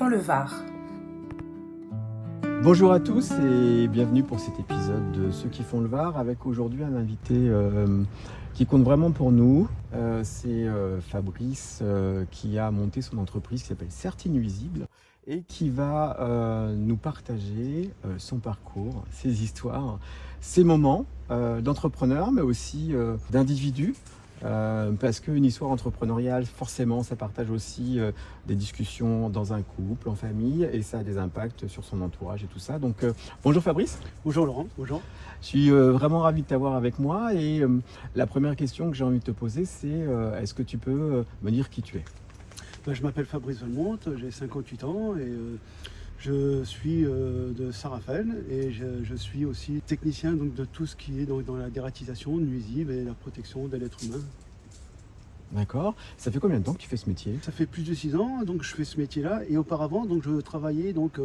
font le Var. Bonjour à tous et bienvenue pour cet épisode de Ceux qui font le Var, avec aujourd'hui un invité qui compte vraiment pour nous. C'est Fabrice qui a monté son entreprise qui s'appelle Certi Nuisible et qui va nous partager son parcours, ses histoires, ses moments d'entrepreneur mais aussi d'individu. Parce qu'une histoire entrepreneuriale, forcément, ça partage aussi des discussions dans un couple, en famille, et ça a des impacts sur son entourage et tout ça. Donc, bonjour Fabrice. Bonjour Laurent, bonjour. Je suis vraiment ravi de t'avoir avec moi et la première question que j'ai envie de te poser, c'est est-ce que tu peux me dire qui tu es ? Je m'appelle Fabrice Valmont, j'ai 58 ans et je suis de Saint-Raphaël et je suis aussi technicien donc, de tout ce qui est dans la dératisation nuisible et la protection de l'être humain. D'accord. Ça fait combien de temps que tu fais ce métier ? Ça fait plus de 6 ans, donc je fais ce métier-là et auparavant donc, je travaillais donc,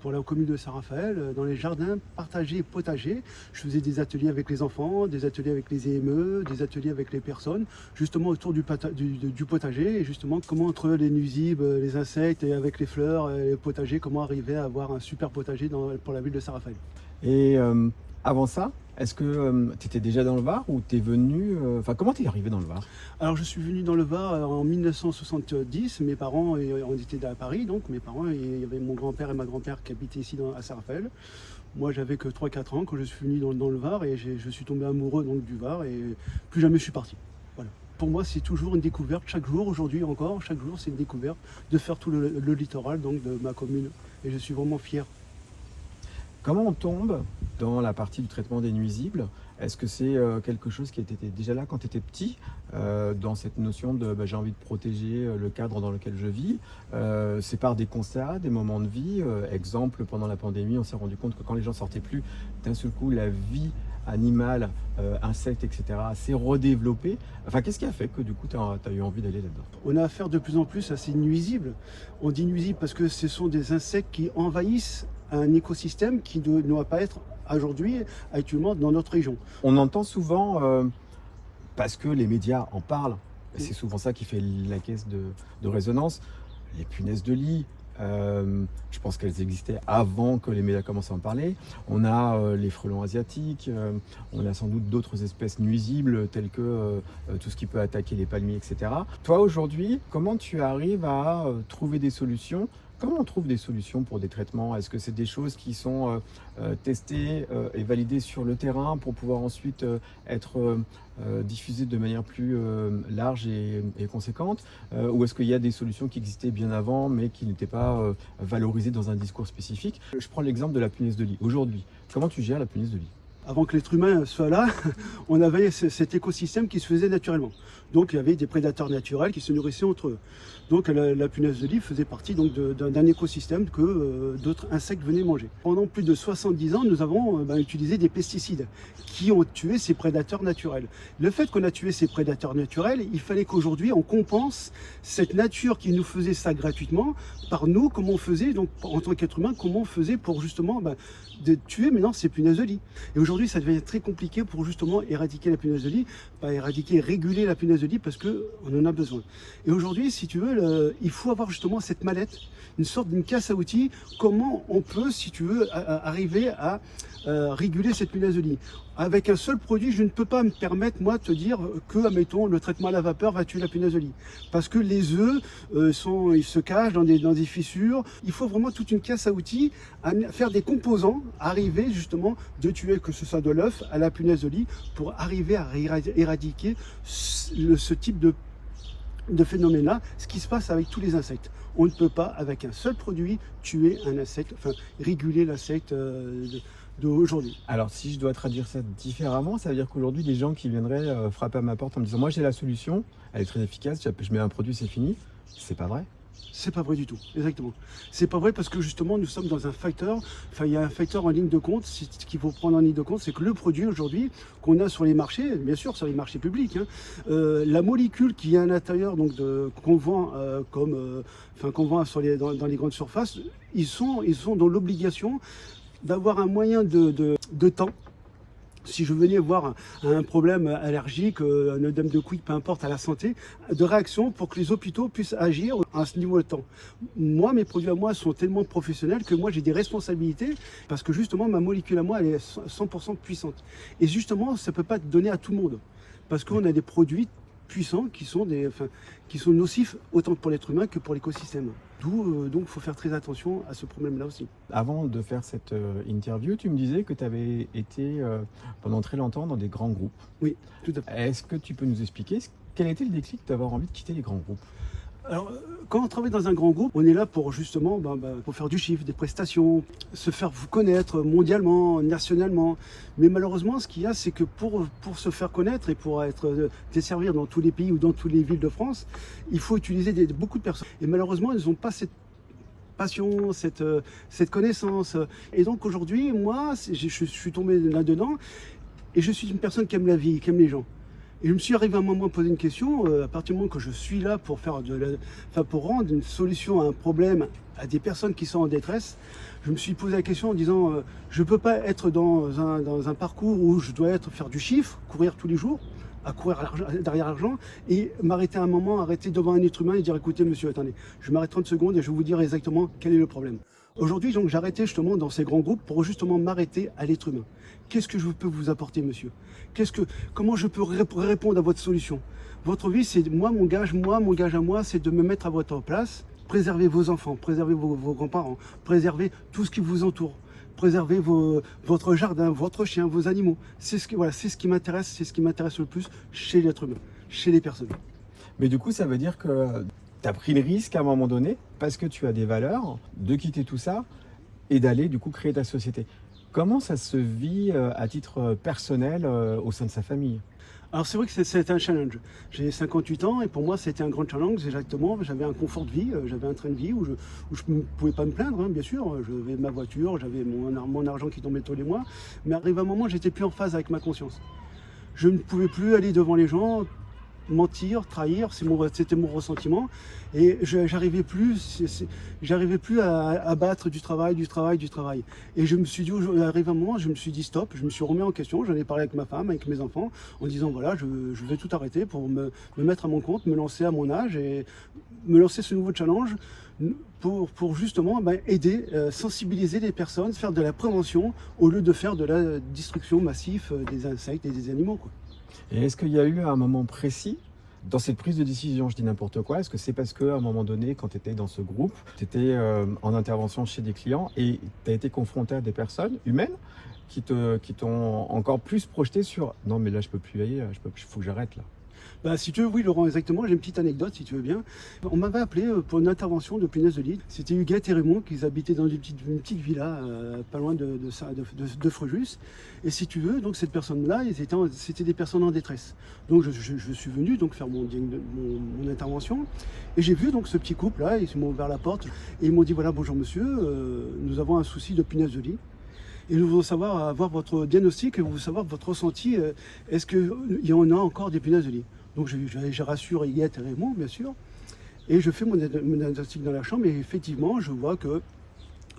pour la commune de Saint-Raphaël dans les jardins partagés et potagers. Je faisais des ateliers avec les enfants, des ateliers avec les EME, des ateliers avec les personnes, justement autour du potager et justement comment entre les nuisibles, les insectes et avec les fleurs et les potagers, comment arriver à avoir un super potager pour la ville de Saint-Raphaël. Et avant ça, est-ce que tu étais déjà dans le Var ou tu es venu... comment tu es arrivé dans le Var ? Alors je suis venu dans le Var en 1970, mes parents, on était à Paris, donc mes parents, il y avait mon grand-père et ma grand-mère qui habitaient ici à Saint-Raphaël. Moi j'avais que 3-4 ans quand je suis venu dans le Var et je suis tombé amoureux donc, du Var et plus jamais je suis parti. Voilà. Pour moi c'est toujours une découverte, chaque jour, aujourd'hui encore, chaque jour c'est une découverte de faire tout le littoral donc, de ma commune et je suis vraiment fier. Comment on tombe dans la partie du traitement des nuisibles ? Est-ce que c'est quelque chose qui était déjà là quand tu étais petit, dans cette notion de j'ai envie de protéger le cadre dans lequel je vis ? C'est par des constats, des moments de vie. Exemple, pendant la pandémie, on s'est rendu compte que quand les gens sortaient plus, d'un seul coup, la vie animale, insectes, etc. s'est redéveloppée. Enfin, qu'est-ce qui a fait que du coup, tu as eu envie d'aller là-dedans ? On a affaire de plus en plus à ces nuisibles. On dit nuisibles parce que ce sont des insectes qui envahissent un écosystème qui ne doit pas être aujourd'hui, actuellement, dans notre région. On entend souvent, parce que les médias en parlent, et c'est souvent ça qui fait la caisse de résonance, les punaises de lit. Je pense qu'elles existaient avant que les médias commencent à en parler. On a les frelons asiatiques, on a sans doute d'autres espèces nuisibles telles que tout ce qui peut attaquer les palmiers, etc. Toi aujourd'hui, comment tu arrives à trouver des solutions ? Comment on trouve des solutions pour des traitements ? Est-ce que c'est des choses qui sont testées et validées sur le terrain pour pouvoir ensuite être diffusées de manière plus large et conséquente ? Ou est-ce qu'il y a des solutions qui existaient bien avant mais qui n'étaient pas valorisées dans un discours spécifique ? Je prends l'exemple de la punaise de lit. Aujourd'hui, comment tu gères la punaise de lit ? Avant que l'être humain soit là, on avait cet écosystème qui se faisait naturellement. Donc il y avait des prédateurs naturels qui se nourrissaient entre eux. Donc la punaise de lit faisait partie donc, d'un écosystème que d'autres insectes venaient manger. Pendant plus de 70 ans, nous avons utilisé des pesticides qui ont tué ces prédateurs naturels. Le fait qu'on a tué ces prédateurs naturels, il fallait qu'aujourd'hui on compense cette nature qui nous faisait ça gratuitement par nous, comment on faisait, donc en tant qu'être humain, comment on faisait pour justement de tuer maintenant ces punaises de lit. Et aujourd'hui, ça devient très compliqué pour justement éradiquer la punaise de lit, réguler la punaise de lit parce qu'on en a besoin. Et aujourd'hui, si tu veux, il faut avoir justement cette mallette, une sorte d'une casse à outils, comment on peut, si tu veux, arriver à réguler cette punaise de lit. Avec un seul produit, je ne peux pas me permettre, moi, de te dire que, admettons, le traitement à la vapeur va tuer la punaise de lit. Parce que les œufs, ils se cachent dans des fissures. Il faut vraiment toute une casse à outils, à faire des composants, arriver justement de tuer, que ce soit de l'œuf à la punaise de lit, pour arriver à éradiquer ce type de phénomène-là, ce qui se passe avec tous les insectes. On ne peut pas, avec un seul produit, tuer un insecte, enfin, réguler l'insecte d'aujourd'hui. Alors si je dois traduire ça différemment, ça veut dire qu'aujourd'hui des gens qui viendraient frapper à ma porte en me disant moi j'ai la solution, elle est très efficace, je mets un produit, c'est fini, c'est pas vrai ? C'est pas vrai du tout, exactement. C'est pas vrai parce que justement nous sommes dans un facteur, il y a un facteur en ligne de compte, ce qu'il faut prendre en ligne de compte, c'est que le produit aujourd'hui qu'on a sur les marchés, bien sûr sur les marchés publics, la molécule qui est à l'intérieur donc qu'on vend qu'on vend dans les grandes surfaces, ils sont dans l'obligation d'avoir un moyen de temps Si je venais voir un problème allergique, un œdème de couille, peu importe, à la santé, de réaction pour que les hôpitaux puissent agir à ce niveau de temps. Moi, mes produits à moi sont tellement professionnels que moi j'ai des responsabilités parce que justement ma molécule à moi elle est 100% puissante. Et justement, ça ne peut pas être donné à tout le monde parce qu'on a des produits puissants qui sont nocifs autant pour l'être humain que pour l'écosystème. D'où donc il faut faire très attention à ce problème-là aussi. Avant de faire cette interview, tu me disais que tu avais été pendant très longtemps dans des grands groupes. Oui, tout à fait. Est-ce que tu peux nous expliquer quel était le déclic d'avoir envie de quitter les grands groupes? Alors, quand on travaille dans un grand groupe, on est là pour justement pour faire du chiffre, des prestations, se faire vous connaître mondialement, nationalement. Mais malheureusement, ce qu'il y a, c'est que pour se faire connaître et pour être desservir dans tous les pays ou dans toutes les villes de France, il faut utiliser beaucoup de personnes. Et malheureusement, ils n'ont pas cette passion, cette connaissance. Et donc aujourd'hui, moi, je suis tombé là-dedans et je suis une personne qui aime la vie, qui aime les gens. Et je me suis arrivé à un moment à poser une question, à partir du moment que je suis là pour pour rendre une solution à un problème à des personnes qui sont en détresse, je me suis posé la question en disant je ne peux pas être dans un parcours où je dois faire du chiffre, courir tous les jours, à courir derrière l'argent, et m'arrêter à un moment, arrêter devant un être humain et dire écoutez monsieur, attendez, je m'arrête 30 secondes et je vais vous dire exactement quel est le problème. Aujourd'hui, donc, j'arrêtais justement dans ces grands groupes pour justement m'arrêter à l'être humain. Qu'est-ce que je peux vous apporter, monsieur? Comment je peux répondre à votre solution? Votre vie, c'est mon gage à moi, c'est de me mettre à votre place, préserver vos enfants, préserver vos grands-parents, préserver tout ce qui vous entoure, préserver votre jardin, votre chien, vos animaux. C'est ce qui m'intéresse le plus chez l'être humain, chez les personnes. Mais du coup, ça veut dire que tu as pris le risque à un moment donné, parce que tu as des valeurs, de quitter tout ça et d'aller du coup créer ta société. Comment ça se vit à titre personnel au sein de sa famille? Alors c'est vrai que c'est un challenge. J'ai 58 ans et pour moi c'était un grand challenge exactement. J'avais un confort de vie, j'avais un train de vie où je ne pouvais pas me plaindre, hein, bien sûr. J'avais ma voiture, j'avais mon argent qui tombait tous les mois. Mais arrivé un moment, j'étais plus en phase avec ma conscience. Je ne pouvais plus aller devant les gens, mentir, trahir, c'était mon ressentiment. Et j'arrivais plus à battre du travail. Et je me suis dit, arrivé un moment, je me suis dit stop, je me suis remis en question, j'en ai parlé avec ma femme, avec mes enfants, en disant voilà, je vais tout arrêter pour me mettre à mon compte, me lancer à mon âge et me lancer ce nouveau challenge pour justement aider, sensibiliser les personnes, faire de la prévention au lieu de faire de la destruction massive des insectes et des animaux, quoi. Et est-ce qu'il y a eu un moment précis dans cette prise de décision? Je dis n'importe quoi. Est-ce que c'est parce qu'à un moment donné, quand tu étais dans ce groupe, tu étais en intervention chez des clients et tu as été confronté à des personnes humaines qui t'ont encore plus projeté sur non mais là je peux plus y aller, il faut que j'arrête là? Si tu veux, oui Laurent, exactement, j'ai une petite anecdote si tu veux bien. On m'avait appelé pour une intervention de punaises de lit. C'était Huguette et Raymond qui habitaient dans une petite villa pas loin de Fréjus. Et si tu veux, donc cette personne-là, c'était des personnes en détresse. Donc je suis venu donc faire mon intervention et j'ai vu donc ce petit couple-là, ils m'ont ouvert la porte et ils m'ont dit voilà bonjour monsieur, nous avons un souci de punaises de lit. Et nous voulons avoir votre diagnostic et nous voulons savoir votre ressenti. Est-ce qu'il y en a encore des punaises de lit? Donc je rassure Huguette et Raymond, bien sûr. Et je fais mon diagnostic dans la chambre et effectivement, je vois qu'il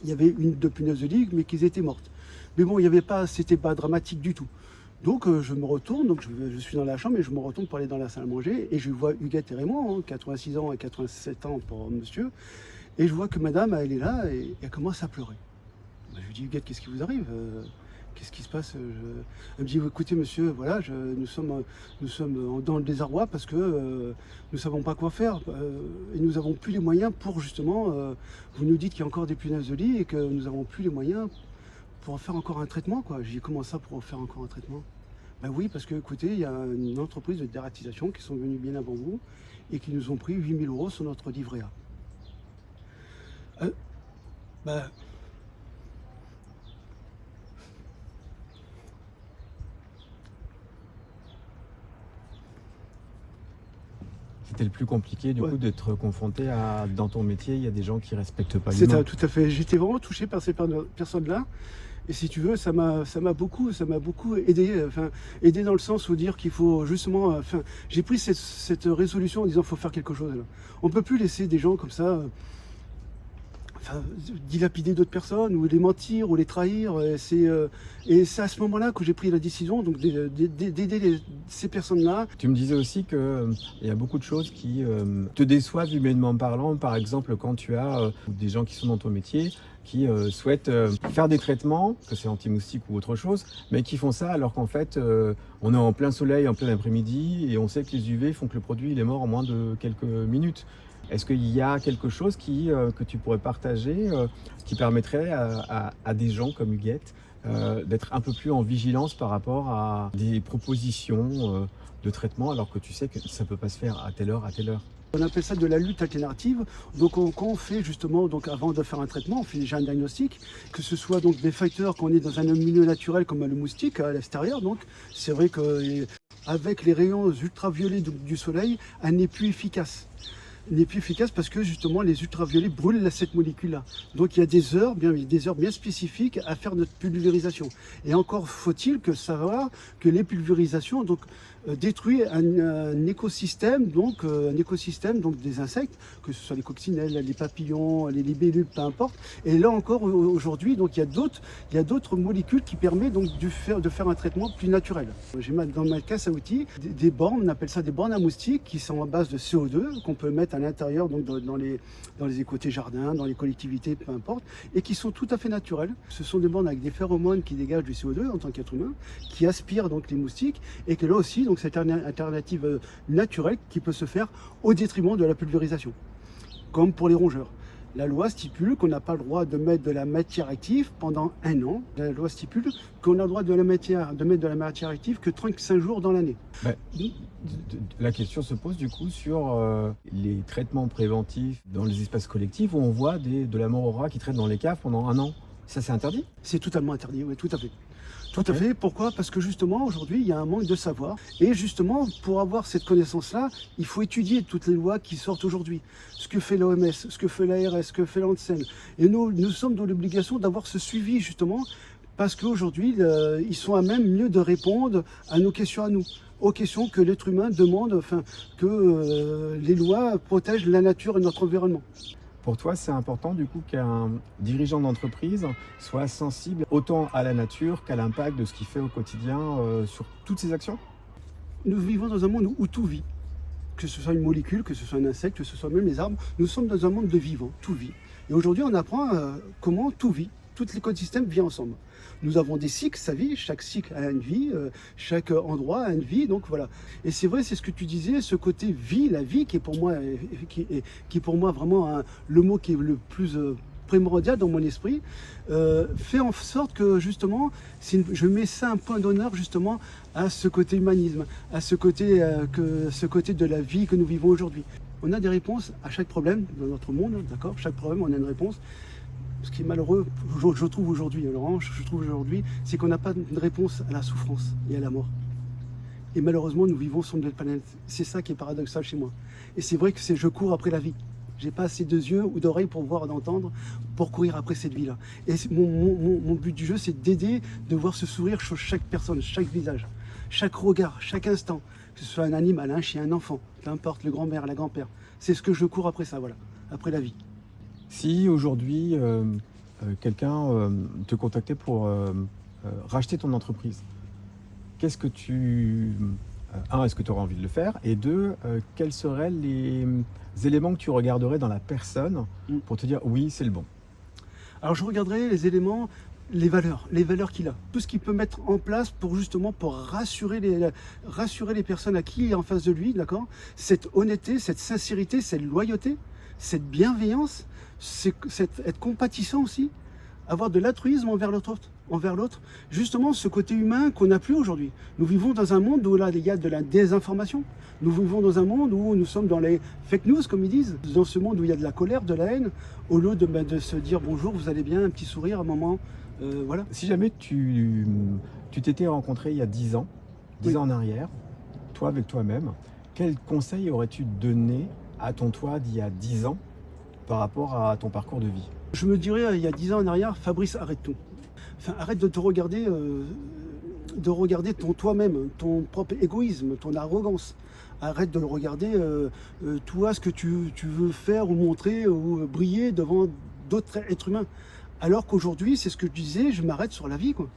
y avait une de punaises de lit, mais qu'ils étaient mortes. Mais bon, c'était pas dramatique du tout. Donc je me retourne, donc je suis dans la chambre et je me retourne pour aller dans la salle à manger. Et je vois Huguette et Raymond, 86 ans et 87 ans pour monsieur. Et je vois que madame, elle est là et elle commence à pleurer. Je lui dis, Huguette, qu'est-ce qui vous arrive? Qu'est-ce qui se passe? Elle me dit, écoutez monsieur, voilà, nous sommes dans le désarroi parce que nous ne savons pas quoi faire et nous n'avons plus les moyens pour justement, vous nous dites qu'il y a encore des punaises de lit et que nous n'avons plus les moyens pour faire encore un traitement, quoi. J'ai dit, comment ça pour faire encore un traitement? Oui, parce que écoutez, il y a une entreprise de dératisation qui sont venus bien avant vous et qui nous ont pris 8 000 € sur notre livret A. C'était le plus compliqué du coup d'être confronté à, dans ton métier, il y a des gens qui respectent pas l'humain. C'est ça, tout à fait. J'étais vraiment touché par ces personnes-là. Et si tu veux, ça m'a beaucoup aidé. Aidé dans le sens où dire qu'il faut justement. J'ai pris cette résolution en disant qu'il faut faire quelque chose là. On ne peut plus laisser des gens comme ça enfin, dilapider d'autres personnes, ou les mentir, ou les trahir. Et c'est à ce moment-là que j'ai pris la décision donc, d'aider ces personnes-là. Tu me disais aussi qu'il y a beaucoup de choses qui te déçoivent humainement parlant. Par exemple, quand tu as des gens qui sont dans ton métier, qui souhaitent faire des traitements, que c'est anti-moustique ou autre chose, mais qui font ça alors qu'en fait, on est en plein soleil, en plein après-midi, et on sait que les UV font que le produit il est mort en moins de quelques minutes. Est-ce qu'il y a quelque chose que tu pourrais partager, qui permettrait à des gens comme Huguette d'être un peu plus en vigilance par rapport à des propositions de traitement, alors que tu sais que ça ne peut pas se faire à telle heure, à telle heure? On appelle ça de la lutte alternative. Donc quand on fait justement, donc avant de faire un traitement, on fait déjà un diagnostic, que ce soit donc des facteurs qu'on est dans un milieu naturel comme le moustique à l'extérieur. Donc c'est vrai qu'avec les rayons ultraviolets du soleil, elle n'est plus efficace. Elle n'est plus efficace parce que justement les ultraviolets brûlent cette molécule-là. Donc il y a des heures bien spécifiques à faire notre pulvérisation. Et encore faut-il savoir que les pulvérisations donc, détruisent un écosystème, donc des insectes, que ce soit les coccinelles, les papillons, les libellules, peu importe. Et là encore aujourd'hui, donc il y a d'autres molécules qui permettent donc de faire un traitement plus naturel. J'ai dans ma caisse à outils des bornes, on appelle ça des bornes à moustiques, qui sont à base de CO2 qu'on peut mettre à l'intérieur, donc dans les écotés jardins, dans les collectivités, peu importe, et qui sont tout à fait naturelles. Ce sont des bornes avec des phéromones qui dégagent du CO2 en tant qu'être humain, qui aspirent donc les moustiques, et que là aussi, donc c'est une alternative naturelle qui peut se faire au détriment de la pulvérisation, comme pour les rongeurs. La loi stipule qu'on n'a pas le droit de mettre de la matière active pendant 1 an. La loi stipule qu'on a le droit de mettre de la matière active que 35 jours dans l'année. La question se pose du coup sur les traitements préventifs dans les espaces collectifs où on voit de la mort au rat qui traîne dans les caves pendant 1 an. Ça, c'est interdit? C'est totalement interdit, oui, tout à fait. Tout à fait. Pourquoi? Parce que justement, aujourd'hui, il y a un manque de savoir. Et justement, pour avoir cette connaissance-là, il faut étudier toutes les lois qui sortent aujourd'hui. Ce que fait l'OMS, ce que fait l'ARS, ce que fait l'ANSEM. Et nous sommes dans l'obligation d'avoir ce suivi, justement, parce qu'aujourd'hui, ils sont à même mieux de répondre à nos questions à nous. Aux questions que l'être humain demande, enfin, que les lois protègent la nature et notre environnement. Pour toi, c'est important du coup qu'un dirigeant d'entreprise soit sensible autant à la nature qu'à l'impact de ce qu'il fait au quotidien sur toutes ses actions? Nous vivons dans un monde où tout vit. Que ce soit une molécule, que ce soit un insecte, que ce soit même les arbres. Nous sommes dans un monde de vivant, tout vit. Et aujourd'hui, on apprend comment tout vit. Tout l'écosystème vit ensemble. Nous avons des cycles, ça vit, chaque cycle a une vie, chaque endroit a une vie, donc voilà. Et c'est vrai, c'est ce que tu disais, ce côté vie, la vie qui est pour moi vraiment le mot qui est le plus primordial dans mon esprit, fait en sorte que justement, je mets ça un point d'honneur justement à ce côté humanisme, à ce côté de la vie que nous vivons aujourd'hui. On a des réponses à chaque problème dans notre monde, d'accord? Chaque problème, on a une réponse. Ce qui est malheureux, je trouve aujourd'hui, c'est qu'on n'a pas de réponse à la souffrance et à la mort. Et malheureusement, nous vivons sur notre planète. C'est ça qui est paradoxal chez moi. Et c'est vrai que je cours après la vie. J'ai pas assez de yeux ou d'oreilles pour voir, d'entendre, pour courir après cette vie-là. Et mon but du jeu, c'est d'aider, de voir ce sourire sur chaque personne, chaque visage, chaque regard, chaque instant. Que ce soit un animal, un chien, un enfant, peu importe, le grand-mère, la grand-père. C'est ce que je cours après ça, voilà, après la vie. Si aujourd'hui quelqu'un te contactait pour racheter ton entreprise, qu'est-ce que est-ce que tu aurais envie de le faire? Et deux, quels seraient les éléments que tu regarderais dans la personne pour te dire oui, c'est le bon? Alors je regarderais les éléments, les valeurs qu'il a. Tout ce qu'il peut mettre en place pour justement rassurer les personnes à qui il est en face de lui, d'accord? Cette honnêteté, cette sincérité, cette loyauté, cette bienveillance, être compatissant aussi, avoir de l'altruisme envers l'autre, justement ce côté humain qu'on n'a plus aujourd'hui. Nous vivons dans un monde où là, il y a de la désinformation. Nous vivons dans un monde où nous sommes dans les fake news, comme ils disent, dans ce monde où il y a de la colère, de la haine, au lieu de se dire bonjour, vous allez bien, un petit sourire, un moment, voilà. Si jamais tu t'étais rencontré il y a 10 ans, 10 ans en arrière, toi avec toi-même, quel conseil aurais-tu donné à ton toi d'il y a 10 ans par rapport à ton parcours de vie? Je me dirais, il y a 10 ans en arrière, Fabrice, arrête tout. Enfin, arrête de te regarder, ton toi-même, ton propre égoïsme, ton arrogance. Arrête de regarder toi, ce que tu veux faire ou montrer ou briller devant d'autres êtres humains. Alors qu'aujourd'hui, c'est ce que je disais, je m'arrête sur la vie, quoi.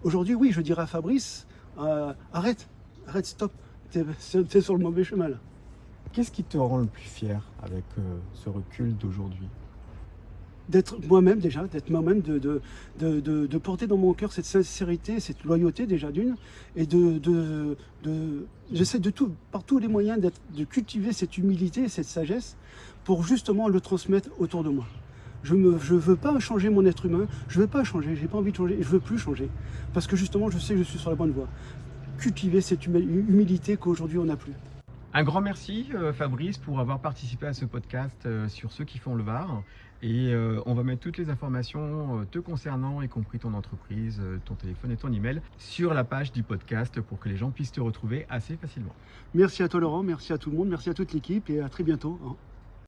Aujourd'hui, oui, je dirais à Fabrice, arrête, stop, t'es sur le mauvais chemin là. Qu'est-ce qui te rend le plus fier avec ce recul d'aujourd'hui? D'être moi-même déjà, de porter dans mon cœur cette sincérité, cette loyauté déjà d'une, et j'essaie par tous les moyens de cultiver cette humilité, cette sagesse, pour justement le transmettre autour de moi. Je veux pas changer mon être humain, je veux pas changer, j'ai pas envie de changer, je veux plus changer, parce que justement je sais que je suis sur la bonne voie. Cultiver cette humilité qu'aujourd'hui on n'a plus. Un grand merci Fabrice pour avoir participé à ce podcast sur ceux qui font le Var. Et on va mettre toutes les informations te concernant, y compris ton entreprise, ton téléphone et ton email, sur la page du podcast pour que les gens puissent te retrouver assez facilement. Merci à toi Laurent, merci à tout le monde, merci à toute l'équipe et à très bientôt.